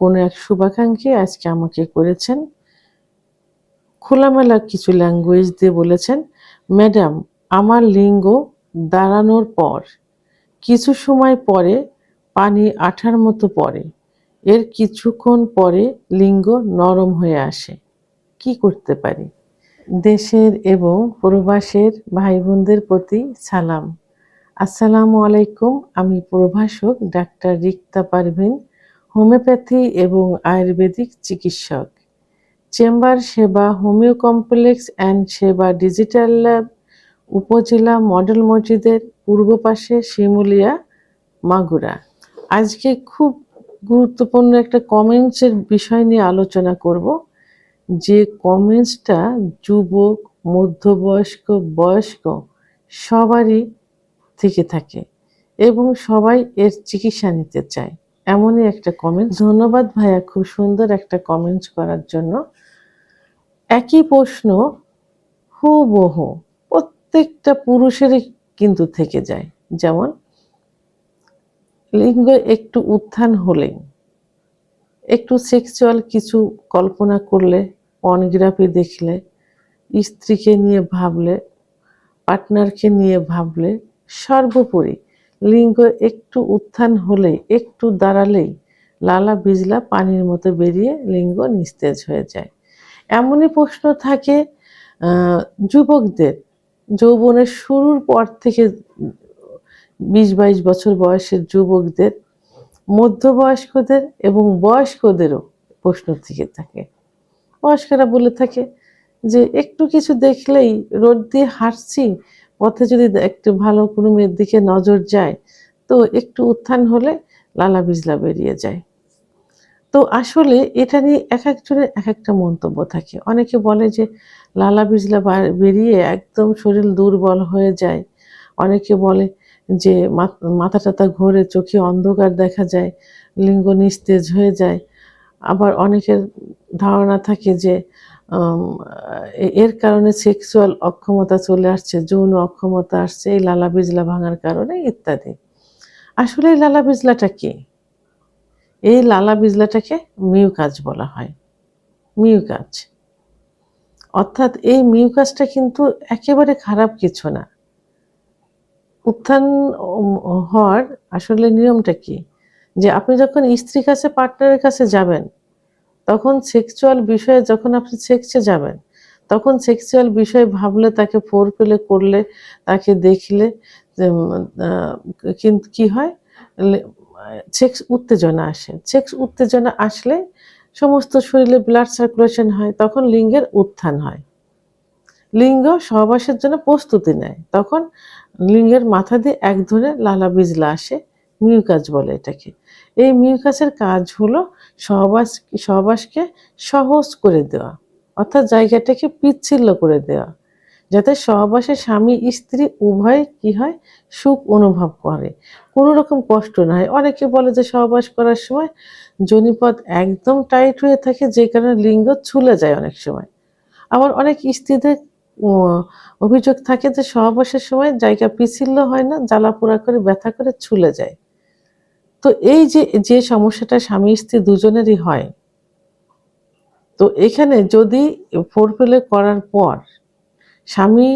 কোনো এক শুভাকাঙ্ক্ষী আজকে আমাকে করেছেন, খোলামেলা কিছু ল্যাঙ্গুয়েজ দিয়ে বলেছেন, ম্যাডাম আমার লিঙ্গ দাঁড়ানোর পর কিছু সময় পরে পানি আঠার মতো পড়ে, এর কিছুক্ষণ পরে লিঙ্গ নরম হয়ে আসে, কি করতে পারি? দেশের এবং প্রবাসের ভাই বোনদের প্রতি সালাম। আসসালামু আলাইকুম। আমি প্রভাষক ডাক্তার রিক্তা পারভিন, হোমিওপ্যাথি এবং আয়ুর্বেদিক চিকিৎসক। চেম্বার সেবা হোমিও কমপ্লেক্স অ্যান্ড সেবা ডিজিটাল ল্যাব, উপজেলা মডেল মসজিদের পূর্ব পাশে, শিমুলিয়া, মাগুরা। আজকে খুব গুরুত্বপূর্ণ একটা কমেন্টসের বিষয় নিয়ে আলোচনা করব, যে কমেন্টসটা যুবক, মধ্যবয়স্ক, বয়স্ক সবারই থেকে থাকে এবং সবাই এর চিকিৎসা নিতে চায়, এমনই একটা কমেন্ট। ধন্যবাদ ভাইয়া, খুব সুন্দর একটা কমেন্টস করার জন্য। একই প্রশ্ন হুবহু প্রত্যেকটা পুরুষেরই কিন্তু থেকে যায়, যেমন লিঙ্গ একটু উত্থান হলেই, একটু সেক্সুয়াল কিছু কল্পনা করলে, পর্নোগ্রাফি দেখলে, স্ত্রীকে নিয়ে ভাবলে, পার্টনারকে নিয়ে ভাবলে, সর্বোপরি লিঙ্গ একটু উত্থান হলেই, একটু দাঁড়ালেই লালা বিজলা পানির মতো বেরিয়ে লিঙ্গ নিস্তেজ হয়ে যায়। এমনই প্রশ্ন থাকে যুবকদের, যৌবনের শুরুর পর থেকে 20-22 বছর বয়সের যুবকদের, মধ্যবয়স্কদের এবং বয়স্কদেরও প্রশ্ন থেকে থাকে। বয়স্করা বলে থাকে যে একটু কিছু দেখলেই, রোড দিয়ে হাঁটছি, পথে যদি একটু ভালো কোনো মেয়ের দিকে নজর যায় তো একটু উত্থান হলে লালা বিজলা বেরিয়ে যায়। তো আসলে এটা নিয়ে এক একজনের এক একটা মন্তব্য থাকে। অনেকে বলে যে লালা বিজলা বেরিয়ে একদম শরীর দুর্বল হয়ে যায়। অনেকে বলে যে মাথা টাথা ঘোরে, চোখে অন্ধকার দেখা যায়, লিঙ্গ নিস্তেজ হয়ে যায়। আবার অনেকের ধারণা থাকে যে এর কারণে সেক্সুয়াল অক্ষমতা চলে আসছে, যৌন অক্ষমতা আসছে এই লালা বিজলা ভাঙার কারণে, ইত্যাদি। আসলে এই লালা বিজলাটা কি? এই লালা বিজলাটাকে মিউকাস বলা হয়। মিউকাস, অর্থাৎ এই মিউকাসটা কিন্তু একেবারে খারাপ কিছু না। উত্থান হওয়ার আসলে নিয়মটা কি? যে আপনি যখন স্ত্রীর কাছে, পার্টনারের কাছে যাবেন, তখন সেক্সুয়াল বিষয়ে, যখন আপনি সেক্সে যাবেন, তখন সেক্সুয়াল বিষয়ে ভাবলে, তাকে ফোরপ্লে করলে, তাকে দেখলে কিন্তু কি হয়, সেক্স উত্তেজনা আসে। সেক্স উত্তেজনা আসলে সমস্ত শরীরে ব্লাড সার্কুলেশন হয়, তখন লিঙ্গের উত্থান হয়। লিঙ্গ সহবাসের জন্য প্রস্তুতি নেয়, তখন লিঙ্গের মাথা দিয়ে এক ধরনের লালা বিজলা আসে, মিউকাস বলে এটাকে। এই মিউকাসের কাজ হলো সহবাসকে সহজ করে দেওয়া, অর্থাৎ জায়গাটাকে পিচ্ছিল্য করে দেওয়া, যাতে সহবাসে স্বামী স্ত্রী উভয় কি হয়, সুখ অনুভব করে, কোনো রকম কষ্ট না হয়। অনেকে বলে যে সহবাস করার সময় যোনিপথ একদম টাইট হয়ে থাকে, যে কারণে লিঙ্গ ছুলে যায় অনেক সময়। আবার অনেক স্ত্রীদের অভিযোগ থাকে যে সহবাসের সময় জায়গা পিচ্ছিল্য হয় না, জ্বালা পোড়া করে, ব্যথা করে ছুলে যায়। তো এই যে সমস্যাটা স্বামী স্ত্রী দুজনেরই হয়, তো এখানে যদি ফোরপ্লে করার পর স্বামী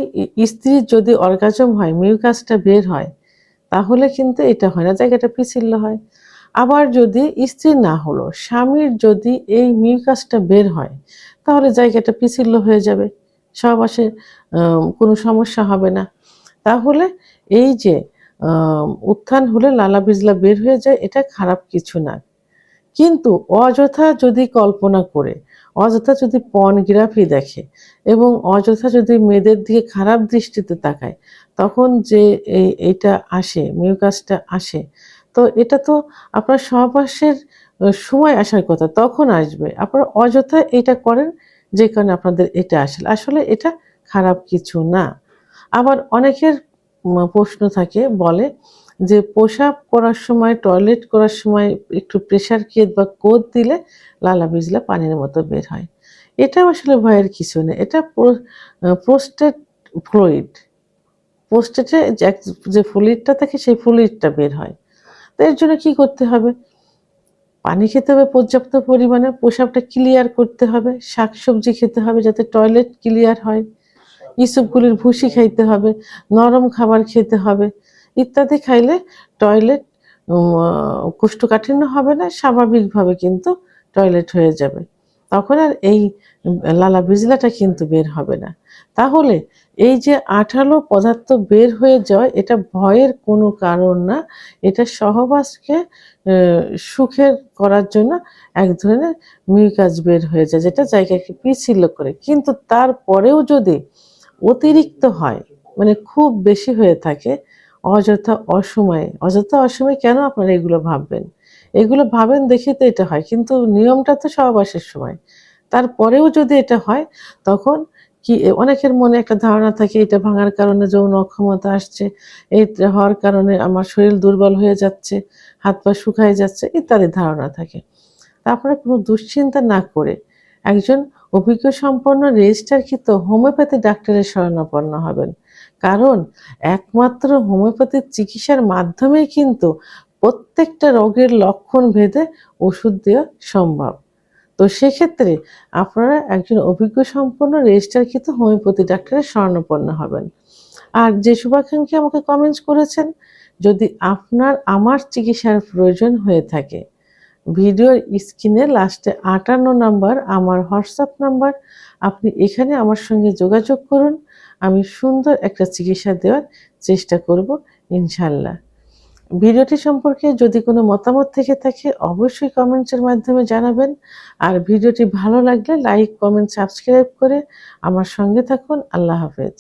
স্ত্রীর যদি অর্গাজম হয়, মিউকাসটা বের হয়, তাহলে কিন্তু এটা হয় না, জায়গাটা পিচ্ছিল্য হয়। আবার যদি স্ত্রী না হলো, স্বামীর যদি এই মিউকাসটা বের হয়, তাহলে জায়গাটা পিচ্ছিল্য হয়ে যাবে, সহবাসে কোনো সমস্যা হবে না। তাহলে এই যে উত্থান হলে লালা বিজলা বের হয়ে যায়, এটা খারাপ কিছু না। কিন্তু অযথা যদি কল্পনা করে, অযথা যদি পর্নোগ্রাফি দেখে এবং অযথা যদি মেয়েদের দিকে খারাপ দৃষ্টিতে তাকায়, তখন যে এইটা আসে, মিউকাসটা আসে, তো এটা তো আপনার সহবাসের সময় আসার কথা, তখন আসবে। আপনারা অযথা এটা করেন, যে কারণে আপনাদের এটা আসলে আসলে এটা খারাপ কিছু না। আবার অনেকের প্রশ্ন থাকে, বলে যে প্রসাব করার সময়, টয়লেট করার সময় একটু প্রেসার কেদ বা কোদ দিলে লালা বিজলা পানির মতো বের হয়। এটাও আসলে ভয়ের কিছু নেই। এটা প্রোস্টেট ফ্লুইড, প্রোস্টেটে যে ফ্লুইডটা থাকে, সেই ফ্লুইডটা বের হয়। তো এর জন্য কি করতে হবে? পানি খেতে হবে পর্যাপ্ত পরিমাণে, প্রস্রাবটা ক্লিয়ার করতে হবে, শাকসবজি খেতে হবে যাতে টয়লেট ক্লিয়ার হয়, ইসবগুলির ভুসি খাইতে হবে, নরম খাবার খেতে হবে ইত্যাদি। খাইলে টয়লেট কোষ্ঠকাঠিন্য হবে না, স্বাভাবিকভাবে কিন্তু টয়লেট হয়ে যাবে। তখন আর এই লালা বিজলাটা কিন্তু বের হবে না। তাহলে এই যে আঠালো পদার্থ বের হয়ে যাওয়া, এটা ভয়ের কোনো কারণ না। এটা সহবাসকে সুখের করার জন্য এক ধরনের মিউকাস বের হয়ে যায়, যেটা জায়গাকে পিচ্ছিল করে। কিন্তু তারপরেও যদি অতিরিক্ত হয়, মানে খুব বেশি হয়ে থাকে, অযথা অসময়ে কেন আপনারা এগুলো ভাববেন? এগুলো ভাবেন দেখেই তো এটা হয়, কিন্তু নিয়মটা তো সহবাসের সময়। তারপরেও যদি এটা হয়, তখন কি অনেকের মনে একটা ধারণা থাকে এটা ভাঙার কারণে যৌন অক্ষমতা আসছে, এটা হওয়ার কারণে আমার শরীর দুর্বল হয়ে যাচ্ছে, হাত পা শুকায় যাচ্ছে ইত্যাদি ধারণা থাকে। তা আপনারা কোনো দুশ্চিন্তা না করে একজন অভিজ্ঞ সম্পন্ন রেজিস্টারকৃত হোমিওপ্যাথি ডাক্তারের শরণাপন্ন হবেন। কারণ একমাত্র হোমিওপ্যাথির চিকিৎসার মাধ্যমেই কিন্তু প্রত্যেকটা রোগের লক্ষণ ভেদে ওষুধ দেওয়া সম্ভব। তো সেক্ষেত্রে আপনারা একজন অভিজ্ঞ সম্পন্ন রেজিস্টারকৃত হোমিওপ্যাথি ডাক্তারের শরণাপন্ন হবেন। আর যে শুভাকাঙ্ক্ষী আমাকে কমেন্টস করেছেন, যদি আপনার আমার চিকিৎসার প্রয়োজন হয়ে থাকে, ভিডিওর স্ক্রিনে লাস্টে 58 নাম্বার আমার হোয়াটসঅ্যাপ নাম্বার, আপনি এখানে আমার সঙ্গে যোগাযোগ করুন। আমি সুন্দর একটা চিকিৎসা দেওয়ার চেষ্টা করব ইনশাল্লাহ। ভিডিওটি সম্পর্কে যদি কোনো মতামত থেকে থাকে অবশ্যই কমেন্টসের মাধ্যমে জানাবেন। আর ভিডিওটি ভালো লাগলে লাইক, কমেন্ট, সাবস্ক্রাইব করে আমার সঙ্গে থাকুন। আল্লাহ হাফেজ।